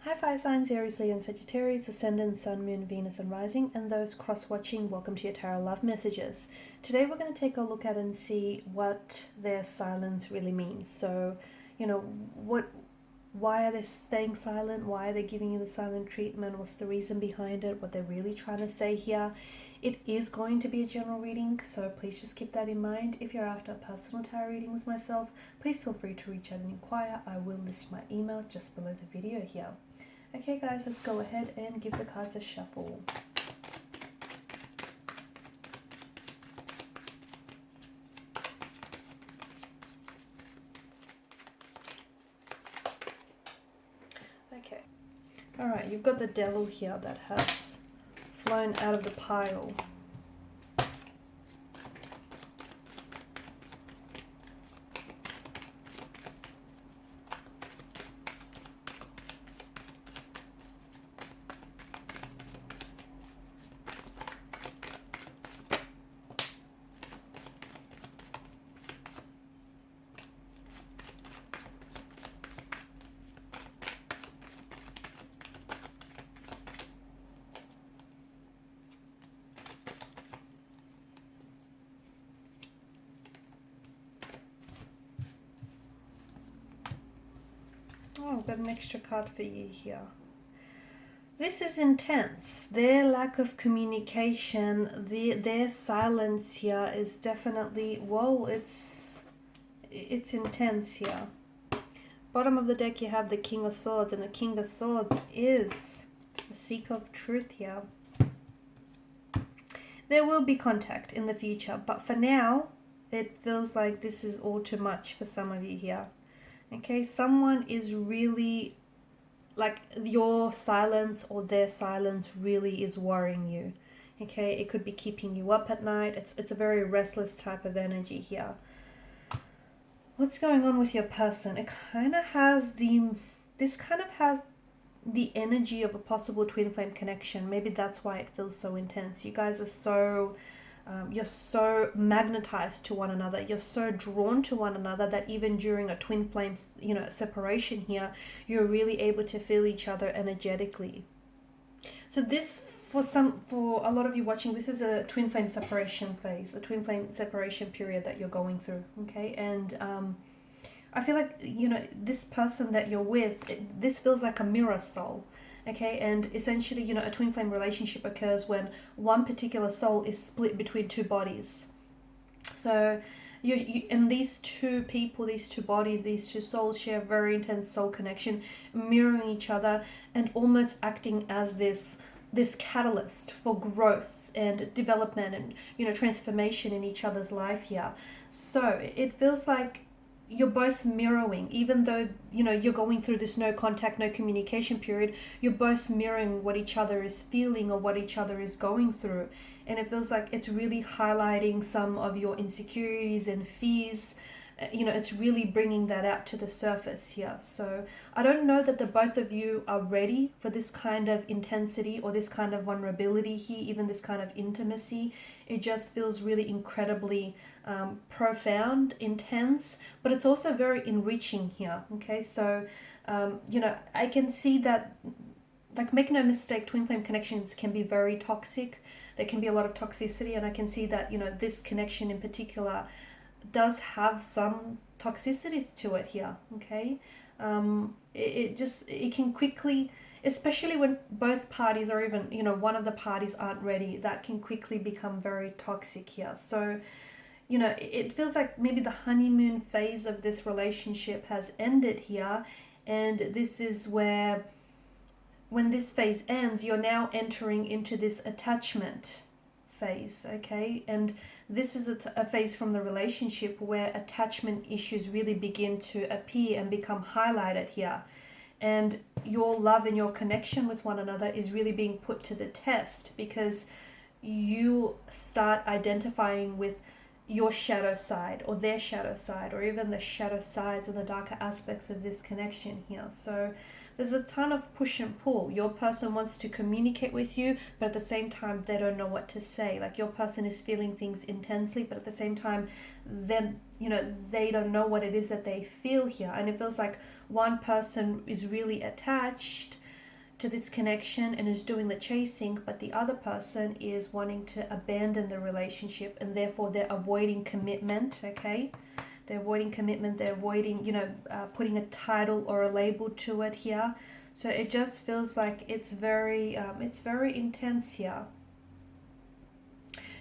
Hi fire signs, Aries, Leo and Sagittarius, Ascendant, Sun, Moon, Venus and Rising, and those cross-watching, welcome to your Tarot Love Messages. Today we're going to take a look at and see what their silence really means. So, why are they staying silent? Why are they giving you the silent treatment? What's the reason behind it? What they're really trying to say here? It is going to be a general reading, so please just keep that in mind. If you're after a personal tarot reading with myself, please feel free to reach out and inquire. I will list my email just below the video here. Okay guys, let's go ahead and give the cards a shuffle. Okay. Alright, you've got the Devil here that has flown out of the pile. Oh, I've got an extra card for you here. This is intense. Their lack of communication, their silence here is definitely, whoa, it's intense here. Bottom of the deck you have the King of Swords, and the King of Swords is the seeker of truth here. There will be contact in the future, but for now, it feels like this is all too much for some of you here. Okay, someone is really, like, your silence or their silence really is worrying you. Okay, it could be keeping you up at night. It's a very restless type of energy here. What's going on with your person? It kind of has this kind of has the energy of a possible twin flame connection. Maybe that's why it feels so intense. You guys are so you're so magnetized to one another, you're so drawn to one another that even during a twin flame separation here, you're really able to feel each other energetically. So this, for a lot of you watching, this is a twin flame separation phase, a twin flame separation period that you're going through. Okay, and I feel like, this person that you're with, this feels like a mirror soul. Okay, and essentially, a twin flame relationship occurs when one particular soul is split between two bodies. So and these two people, these two bodies, these two souls share a very intense soul connection, mirroring each other and almost acting as this catalyst for growth and development and transformation in each other's life here. So it feels like you're both mirroring, even though you're going through this no contact, no communication period, you're both mirroring what each other is feeling or what each other is going through. And it feels like it's really highlighting some of your insecurities and fears. It's really bringing that out to the surface here. So I don't know that the both of you are ready for this kind of intensity or this kind of vulnerability here, even this kind of intimacy. It just feels really incredibly profound, intense, but it's also very enriching here. Okay, so I can see that, like, make no mistake, twin flame connections can be very toxic. There can be a lot of toxicity, and I can see that this connection in particular does have some toxicities to it here. Okay, it can quickly, especially when both parties or even one of the parties aren't ready, that can quickly become very toxic here. So it feels like maybe the honeymoon phase of this relationship has ended here, and this is where, when this phase ends, you're now entering into this attachment phase. Okay, and this is a phase from the relationship where attachment issues really begin to appear and become highlighted here, and your love and your connection with one another is really being put to the test, because you start identifying with your shadow side or their shadow side, or even the shadow sides and the darker aspects of this connection here. So there's a ton of push and pull. Your person wants to communicate with you, but at the same time they don't know what to say. Like, your person is feeling things intensely, but at the same time then they don't know what it is that they feel here. And it feels like one person is really attached to this connection and is doing the chasing, but the other person is wanting to abandon the relationship, and therefore they're avoiding commitment, okay? They're avoiding commitment, they're avoiding, putting a title or a label to it here. So it just feels like it's very intense here.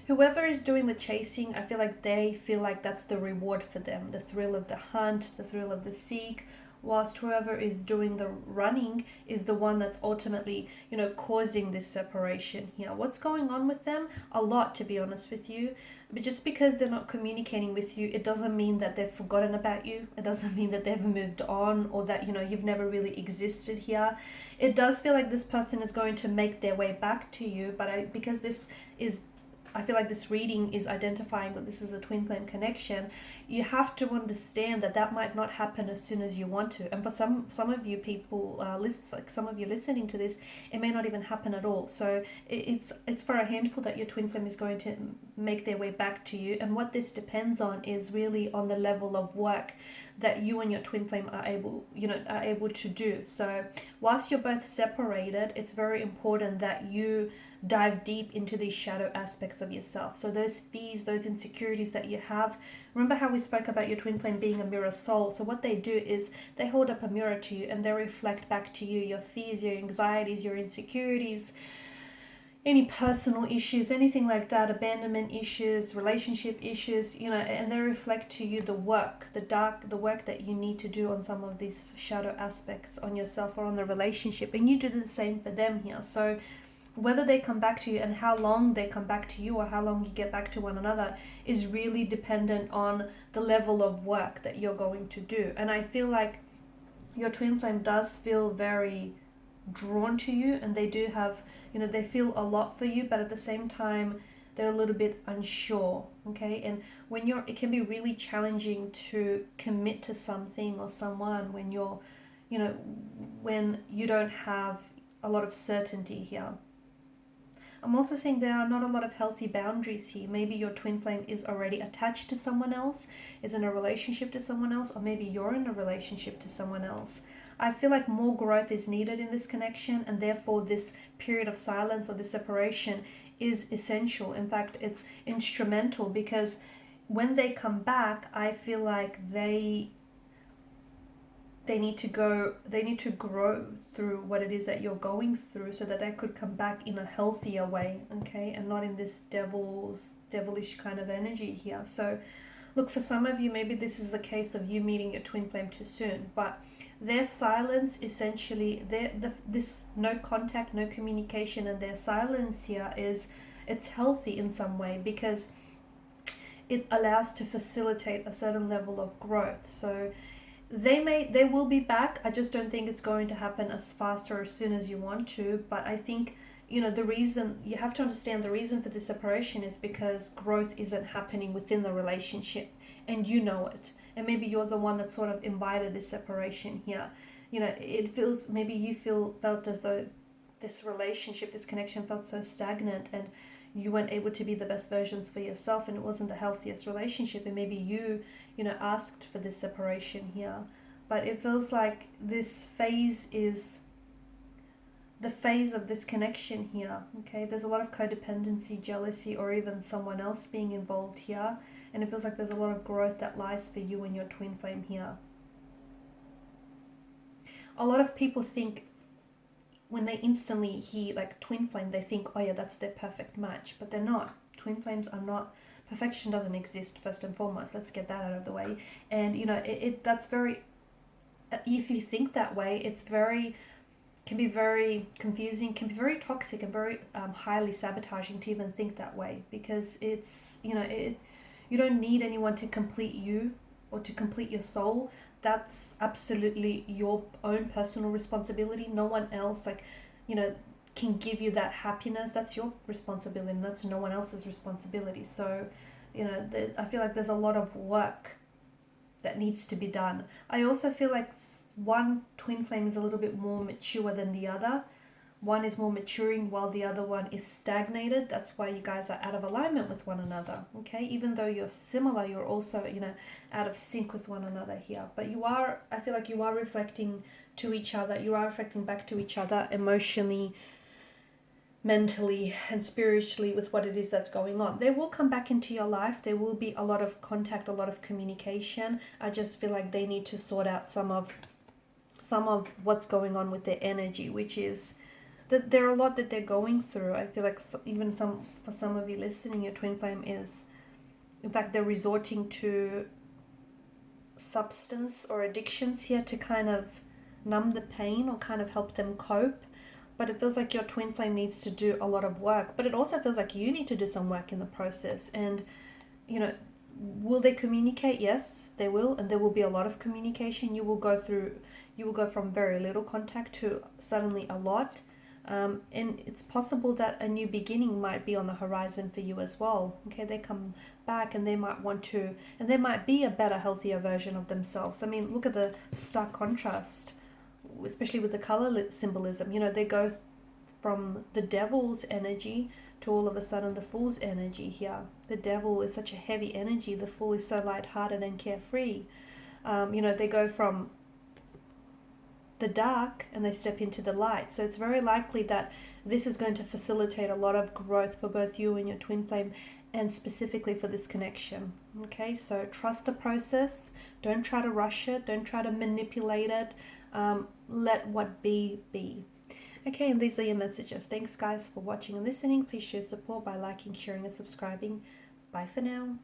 Whoever is doing the chasing, I feel like they feel like that's the reward for them, the thrill of the hunt, the thrill of the seek, whilst whoever is doing the running is the one that's ultimately, causing this separation here. What's going on with them? A lot, to be honest with you. But just because they're not communicating with you, it doesn't mean that they've forgotten about you. It doesn't mean that they've moved on, or that, you've never really existed here. It does feel like this person is going to make their way back to you, but I feel like this reading is identifying that this is a twin flame connection. You have to understand that that might not happen as soon as you want to. And for some of you people, some of you listening to this, it may not even happen at all. So it's for a handful that your twin flame is going to make their way back to you. And what this depends on is really on the level of work that you and your twin flame are able to do. So whilst you're both separated, it's very important that you dive deep into these shadow aspects of yourself. So those fears, those insecurities that you have, remember how we spoke about your twin flame being a mirror soul? So what they do is they hold up a mirror to you and they reflect back to you your fears, your anxieties, your insecurities, any personal issues, anything like that, abandonment issues, relationship issues, and they reflect to you the work, the work that you need to do on some of these shadow aspects on yourself or on the relationship. And you do the same for them here. So whether they come back to you and how long they come back to you, or how long you get back to one another, is really dependent on the level of work that you're going to do. And I feel like your twin flame does feel very drawn to you, and they do have, they feel a lot for you, but at the same time they're a little bit unsure, okay? And it can be really challenging to commit to something or someone when when you don't have a lot of certainty here. I'm also seeing there are not a lot of healthy boundaries here. Maybe your twin flame is already attached to someone else, is in a relationship to someone else, or maybe you're in a relationship to someone else. I feel like more growth is needed in this connection, and therefore this period of silence or this separation is essential. In fact, it's instrumental, because when they come back, I feel like they need to grow through what it is that you're going through, so that they could come back in a healthier way, okay, and not in this devilish kind of energy here. So look, for some of you, maybe this is a case of you meeting your twin flame too soon, but their silence, essentially, this no contact, no communication, and their silence here it's healthy in some way, because it allows to facilitate a certain level of growth. So they will be back. I just don't think it's going to happen as fast or as soon as you want to. But I think, the reason, you have to understand the reason for this separation is because growth isn't happening within the relationship, and you know it. And maybe you're the one that sort of invited this separation here. It feels, maybe you felt as though this relationship, this connection felt so stagnant, and you weren't able to be the best versions for yourself, and it wasn't the healthiest relationship, and maybe you asked for this separation here. But it feels like this phase is the phase of this connection here, okay? There's a lot of codependency, jealousy, or even someone else being involved here, and it feels like there's a lot of growth that lies for you and your twin flame here. A lot of people think, when they instantly hear like twin flame, they think, oh yeah, that's their perfect match, but they're not. Twin flames are not. Perfection doesn't exist, first and foremost. Let's get that out of the way. And that's very, if you think that way, can be very confusing, can be very toxic, and very highly sabotaging to even think that way, because it's, you don't need anyone to complete you or to complete your soul. That's absolutely your own personal responsibility. No one else, can give you that happiness. That's your responsibility, and that's no one else's responsibility. So, I feel like there's a lot of work that needs to be done. I also feel like one twin flame is a little bit more mature than the other. one is more maturing while the other one is stagnated. That's why you guys are out of alignment with one another. Okay, even though you're similar, you're also, you know, out of sync with one another here. But you are, I feel like you are reflecting to each other. You are reflecting back to each other emotionally, mentally, and spiritually with what it is that's going on. They will come back into your life. There will be a lot of contact, a lot of communication. I just feel like they need to sort out some of what's going on with their energy, which is that there are a lot that they're going through. I feel like even for some of you listening, your twin flame is, in fact, they're resorting to substance or addictions here to kind of numb the pain or kind of help them cope. But it feels like your twin flame needs to do a lot of work, but it also feels like you need to do some work in the process. And, you know, will they communicate? Yes, they will, and there will be a lot of communication. You will go from very little contact to suddenly a lot. And it's possible that a new beginning might be on the horizon for you as well. Okay, they come back and they might want to, and they might be a better, healthier version of themselves. I mean, look at the stark contrast, especially with the color symbolism. You know, they go from the devil's energy to all of a sudden the fool's energy here. The devil is such a heavy energy. The fool is so lighthearted and carefree. You know, they go from the dark and they step into the light. So it's very likely that this is going to facilitate a lot of growth for both you and your twin flame, and specifically for this connection. Okay, so trust the process. Don't try to rush it. Don't try to manipulate it. Let what be. Okay, and these are your messages. Thanks guys for watching and listening. Please show support by liking, sharing and subscribing. Bye for now.